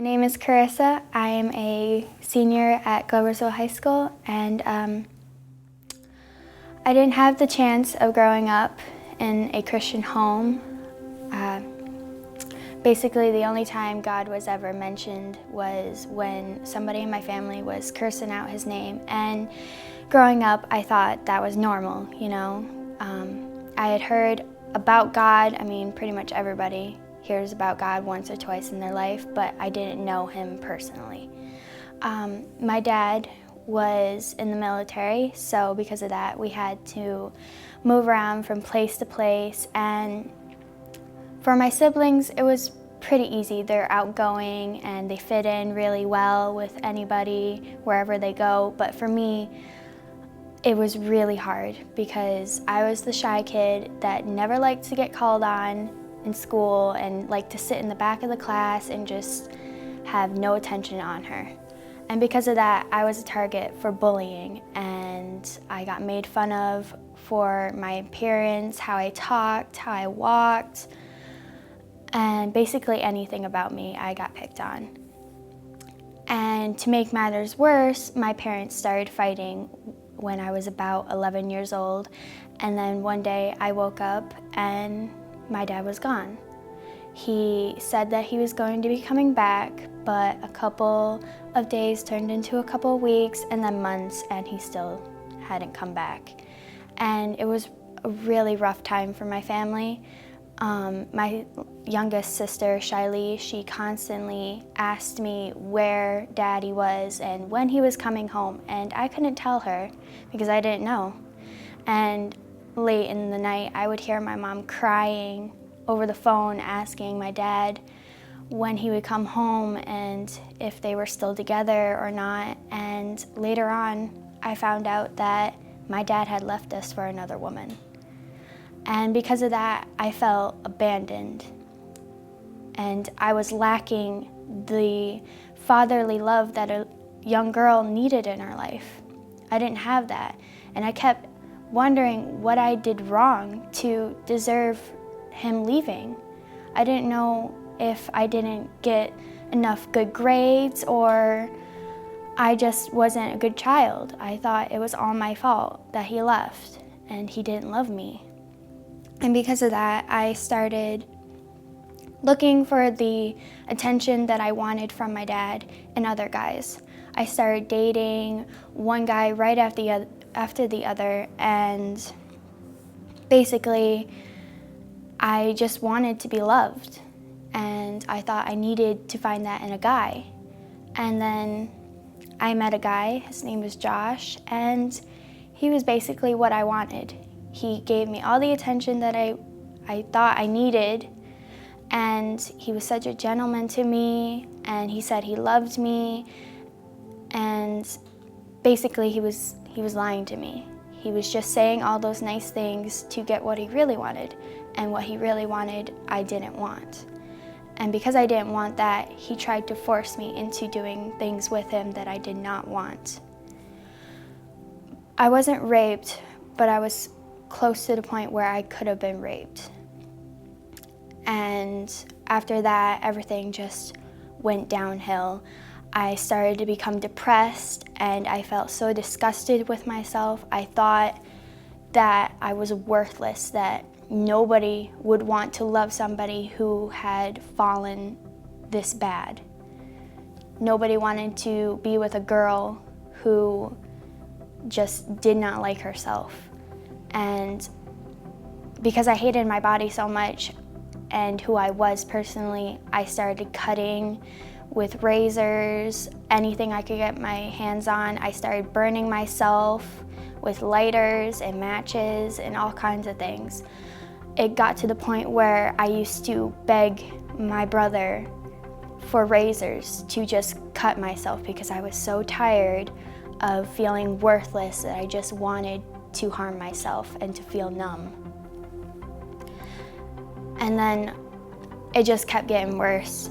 name is Karissa. I am a senior at Gloversville High School, and I didn't have the chance of growing up in a Christian home. Basically, the only time God was ever mentioned was when somebody in my family was cursing out his name, and growing up, I thought that was normal, you know. I had heard about God. I mean, pretty much everybody hears about God once or twice in their life, but I didn't know him personally. My dad was in the military, so because of that, we had to move around from place to place, and for my siblings, it was pretty easy. They're outgoing and they fit in really well with anybody wherever they go, but for me, it was really hard because I was the shy kid that never liked to get called on in school and liked to sit in the back of the class and just have no attention on her. And because of that, I was a target for bullying, and I got made fun of for my appearance, how I talked, how I walked, and basically anything about me I got picked on. And to make matters worse, my parents started fighting when I was about 11 years old, and then one day I woke up and my dad was gone. He said that he was going to be coming back, but a couple of days turned into a couple of weeks and then months, and he still hadn't come back. And it was a really rough time for my family. My youngest sister, Shiley, she constantly asked me where Daddy was and when he was coming home, and I couldn't tell her because I didn't know. And late in the night, I would hear my mom crying over the phone, asking my dad when he would come home and if they were still together or not. And later on, I found out that my dad had left us for another woman. And because of that, I felt abandoned. And I was lacking the fatherly love that a young girl needed in her life. I didn't have that. And I kept wondering what I did wrong to deserve him leaving. I didn't know if I didn't get enough good grades or I just wasn't a good child. I thought it was all my fault that he left and he didn't love me. And because of that, I started looking for the attention that I wanted from my dad and other guys. I started dating one guy right after the other, and basically I just wanted to be loved, and I thought I needed to find that in a guy. And then I met a guy, his name was Josh, and he was basically what I wanted. He gave me all the attention that I thought I needed, and he was such a gentleman to me, and he said he loved me, and basically he was lying to me. He was just saying all those nice things to get what he really wanted, and what he really wanted, I didn't want. And because I didn't want that, he tried to force me into doing things with him that I did not want. I wasn't raped, but I was close to the point where I could have been raped. And after that, everything just went downhill. I started to become depressed, and I felt so disgusted with myself. I thought that I was worthless, that nobody would want to love somebody who had fallen this bad. Nobody wanted to be with a girl who just did not like herself. And because I hated my body so much and who I was personally, I started cutting with razors, anything I could get my hands on. I started burning myself with lighters and matches and all kinds of things. It got to the point where I used to beg my brother for razors to just cut myself because I was so tired of feeling worthless that I just wanted to harm myself and to feel numb. And then it just kept getting worse.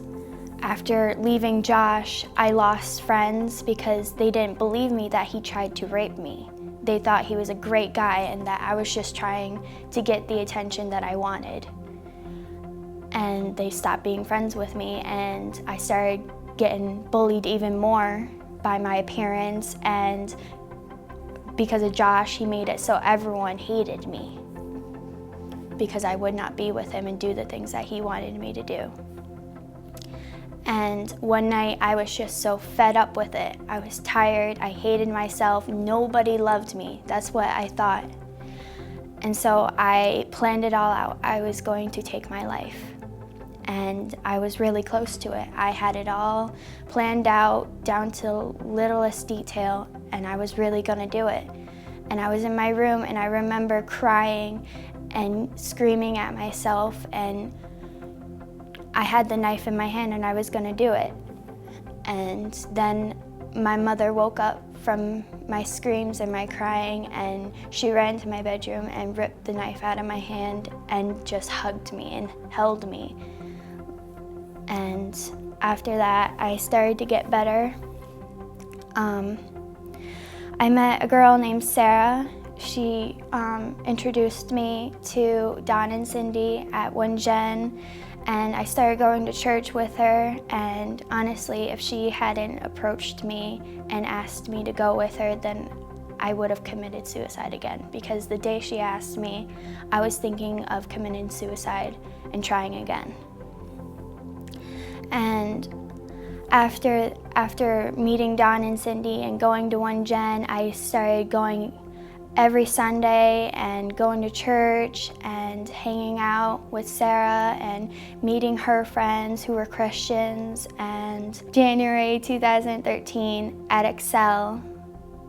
After leaving Josh, I lost friends because they didn't believe me that he tried to rape me. They thought he was a great guy and that I was just trying to get the attention that I wanted. And they stopped being friends with me, and I started getting bullied even more by my appearance, and because of Josh, he made it so everyone hated me because I would not be with him and do the things that he wanted me to do. And one night I was just so fed up with it. I was tired, I hated myself, nobody loved me. That's what I thought. And so I planned it all out. I was going to take my life. And I was really close to it. I had it all planned out down to littlest detail, and I was really gonna do it. And I was in my room, and I remember crying and screaming at myself, and I had the knife in my hand and I was gonna do it. And then my mother woke up from my screams and my crying, and she ran to my bedroom and ripped the knife out of my hand and just hugged me and held me. And after that, I started to get better. I met a girl named Sarah. She introduced me to Don and Cindy at One Gen, and I started going to church with her. And honestly, if she hadn't approached me and asked me to go with her, then I would have committed suicide again, because the day she asked me, I was thinking of committing suicide and trying again. And after meeting Don and Cindy and going to One Gen, I started going every Sunday and going to church and hanging out with Sarah and meeting her friends who were Christians. And January 2013 at Excel,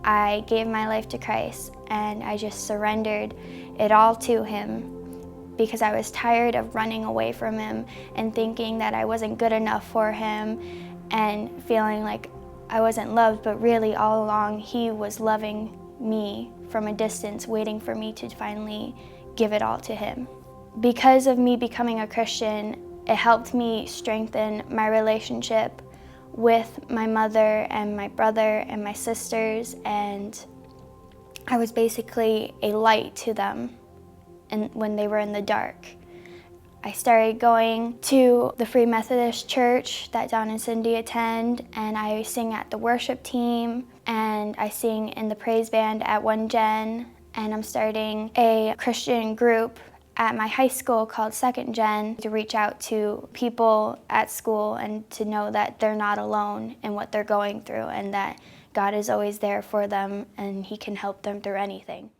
I gave my life to Christ, and I just surrendered it all to him, because I was tired of running away from him and thinking that I wasn't good enough for him and feeling like I wasn't loved, but really all along he was loving me from a distance, waiting for me to finally give it all to him. Because of me becoming a Christian, it helped me strengthen my relationship with my mother and my brother and my sisters, and I was basically a light to them and when they were in the dark. I started going to the Free Methodist Church that Don and Cindy attend, and I sing at the worship team, and I sing in the praise band at One Gen, and I'm starting a Christian group at my high school called Second Gen to reach out to people at school and to know that they're not alone in what they're going through, and that God is always there for them and he can help them through anything.